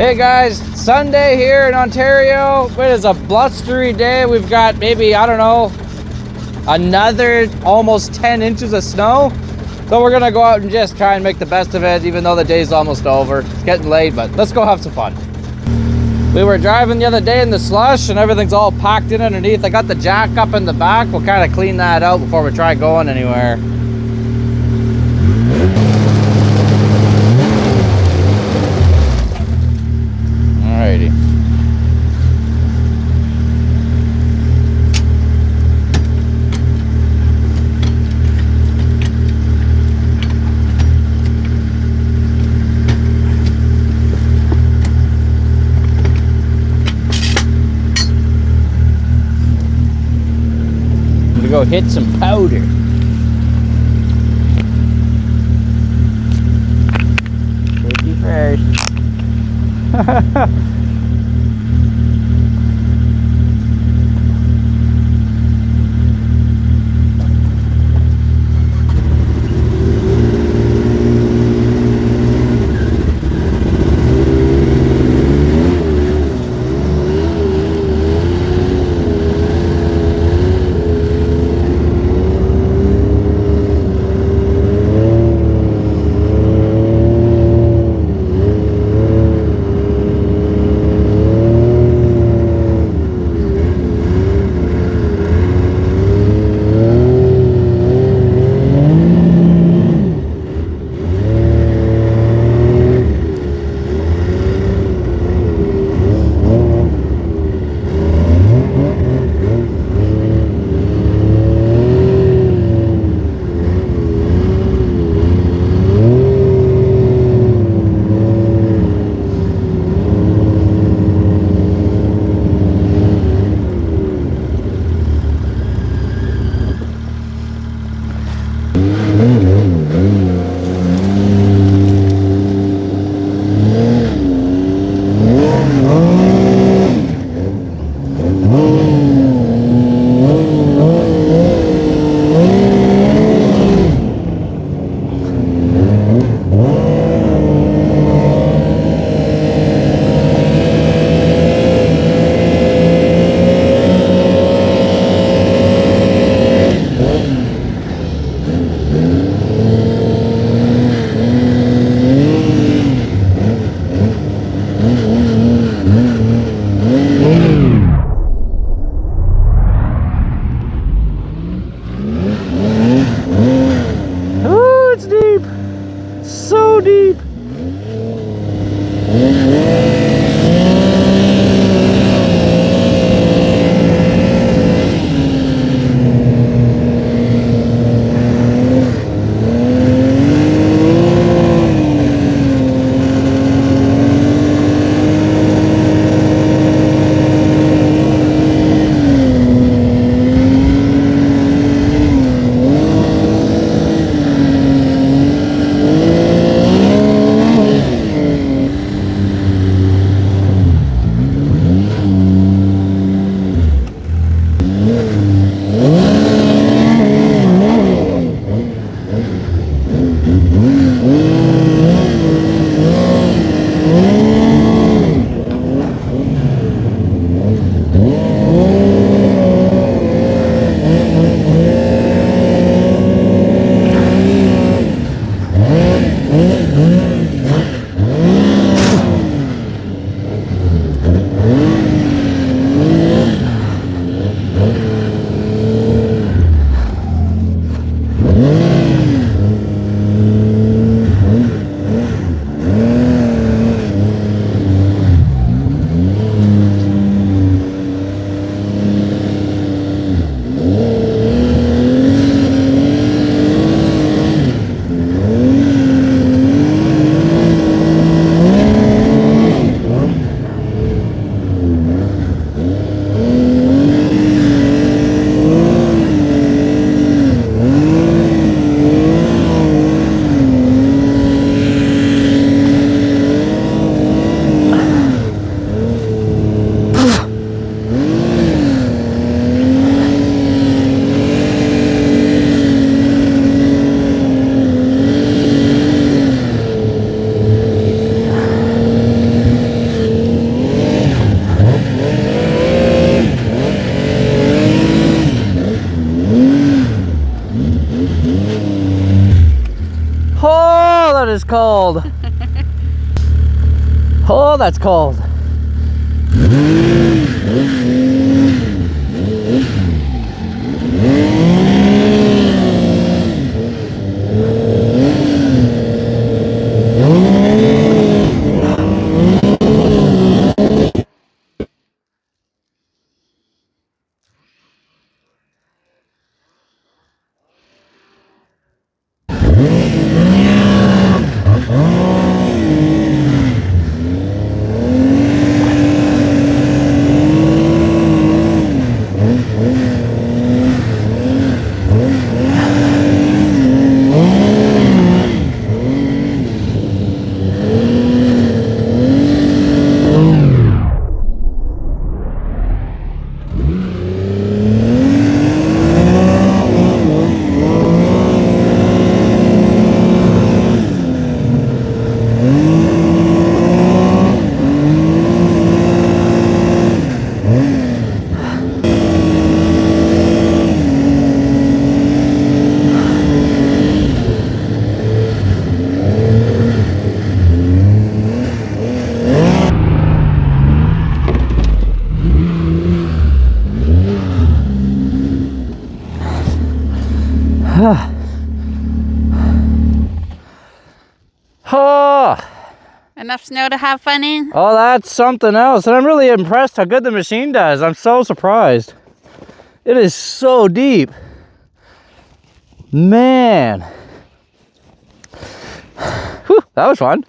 Hey guys, Sunday here in Ontario. It is a blustery day. We've got maybe, I don't know, another almost 10 inches of snow. So we're gonna go out and just try and make the best of it, even though the day's almost over. It's getting late, but let's go have some fun. We were driving the other day in the slush and everything's all packed in underneath. I got the jack up in the back. We'll kind of clean that out before we try going anywhere. Alrighty. I'm gonna go hit some powder. Safety first. is cold. Oh, that's cold. Oh, Enough snow to have fun in? oh, that's something else. And I'm really impressed how good the machine does. I'm so surprised. It is so deep. Man. Whew, that was fun.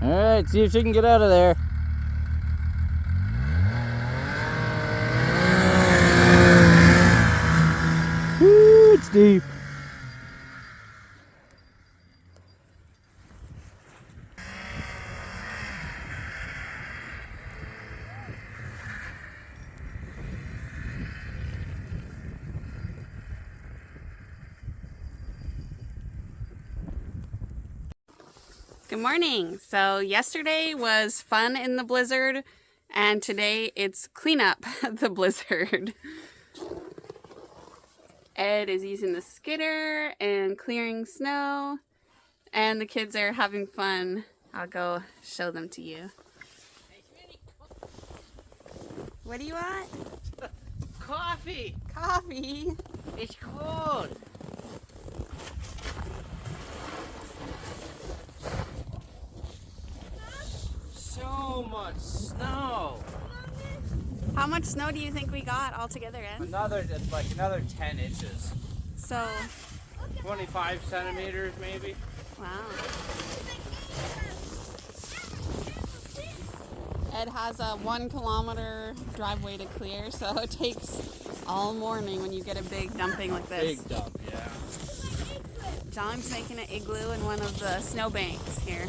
All right, see if she can get out of there. Woo, it's deep. Good morning. So yesterday was fun in the blizzard, and today it's cleanup the blizzard. Ed is using the skidder and clearing snow, and the kids are having fun. I'll go show them to you. What do you want? Coffee. Coffee. It's cold. So much snow. How much snow do you think we got all together, Ed? It's like another 10 inches. So, 25 centimeters maybe. wow. Ed has a 1 kilometer driveway to clear, so it takes all morning when you get a big dumping like this. Big dump, yeah. John's making an igloo in one of the snowbanks here.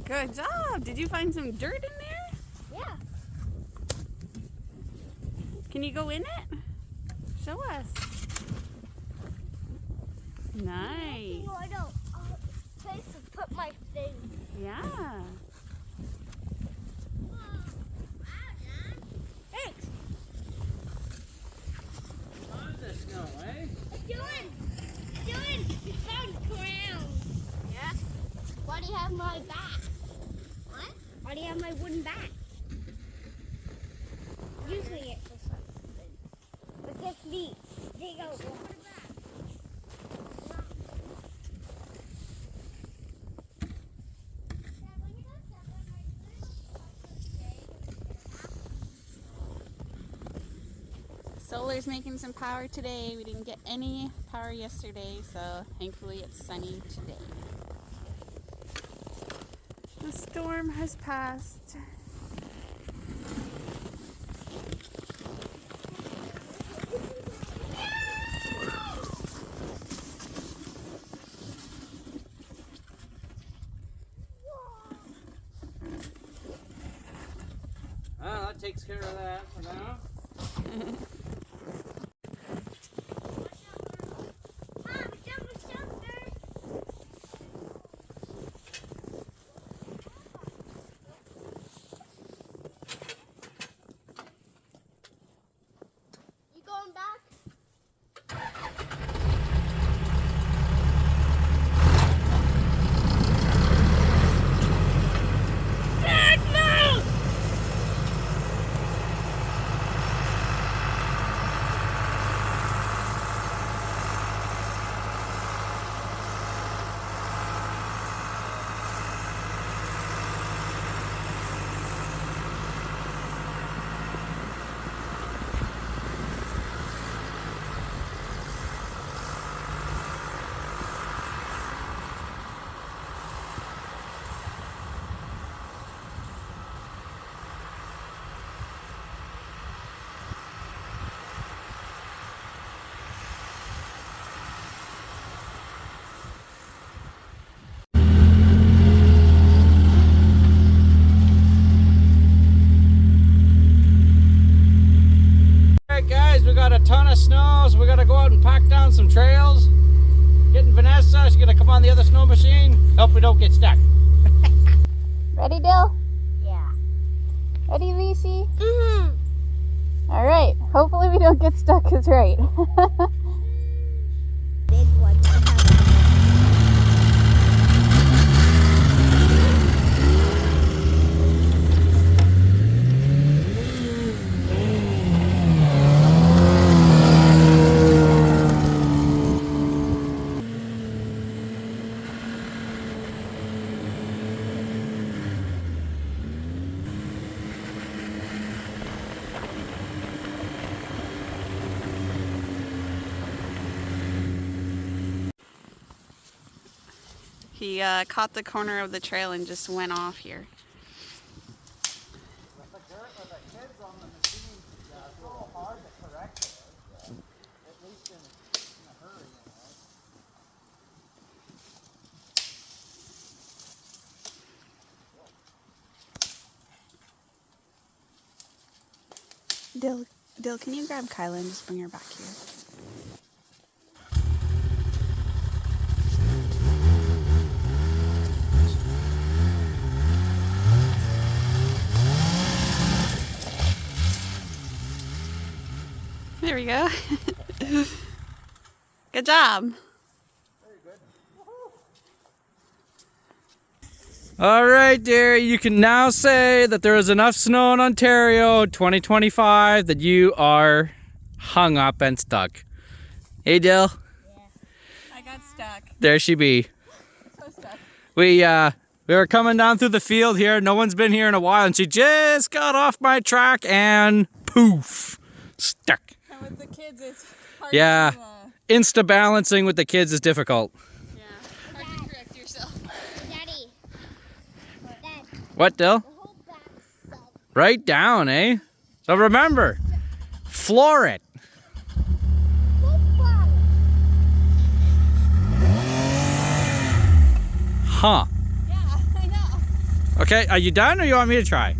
Good job! Did you find some dirt in there? Yeah. Can you go in it? Show us. Nice. I don't place to put my thing. Yeah. Thanks. On the snow, eh? Dylan, you found ground. Yeah? Why do you have my back? What? Why do you have my wooden back? Using it for something. But just me. There you go. Solar's making some power today. We didn't get any power yesterday, so thankfully it's sunny today. The storm has passed. Well, that takes care of that for now. You going back? snow, so we gotta go out and pack down some trails. Getting Vanessa, she's gonna come on the other snow machine. Hope we don't get stuck. Ready, Dill? Yeah. Ready, Lacey? Mm-hmm. All right. Hopefully we don't get stuck, is right. Big one. He caught the corner of the trail and just went off here. Dill, can you grab Kyla and just bring her back here? There we go. Good job. All right, dear, you can now say that there is enough snow in Ontario 2025 that you are hung up and stuck. Hey, Dill. Yeah. I got stuck. There she be. So stuck. We were coming down through the field here. No one's been here in a while, and she just got off my track and poof, stuck. And with the kids, it's hard Yeah, to... insta balancing with the kids is difficult. Yeah, hard to correct yourself. Daddy. Dad. What, Dill? The whole back sucks. Right down, eh? So remember, floor it. No problem. Huh. Yeah, I know. Okay, are you done or you want me to try?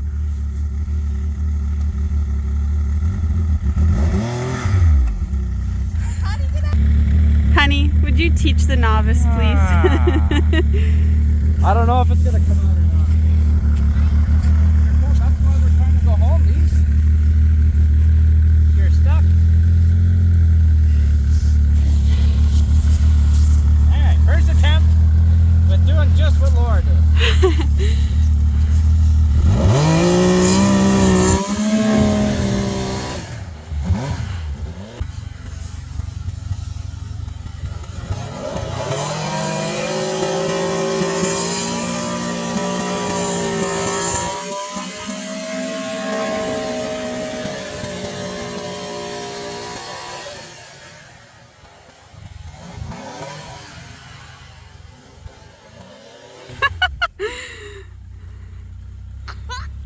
Honey, would you teach the novice, please? I don't know if it's gonna come out or not. Well, that's why we're trying to go home, Lise. You're stuck. Alright, first attempt with doing just what Laura did.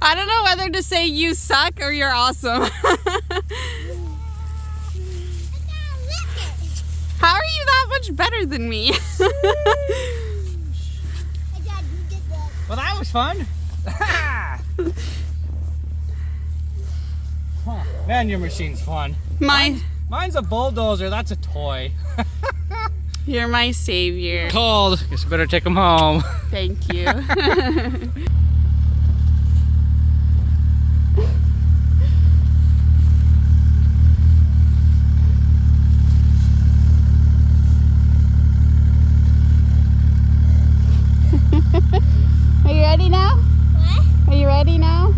I don't know whether to say you suck or you're awesome. How are you that much better than me? Hey, Dad, you did that. Well, that was fun. Huh. Man, your machine's fun. Mine's a bulldozer. That's a toy. You're my savior. Cold. Guess I better take them home. Thank you. Are you ready now? What? Are you ready now?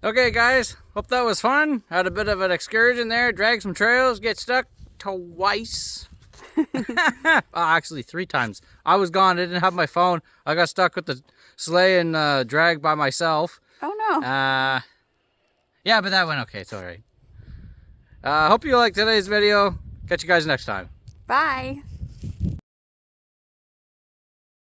Okay, guys. Hope that was fun. Had a bit of an excursion there. Dragged some trails. Get stuck twice. Actually, 3 times. I was gone. I didn't have my phone. I got stuck with the sleigh and drag by myself. Oh no. Yeah, but that went okay. It's all right. Hope you liked today's video. Catch you guys next time. Bye.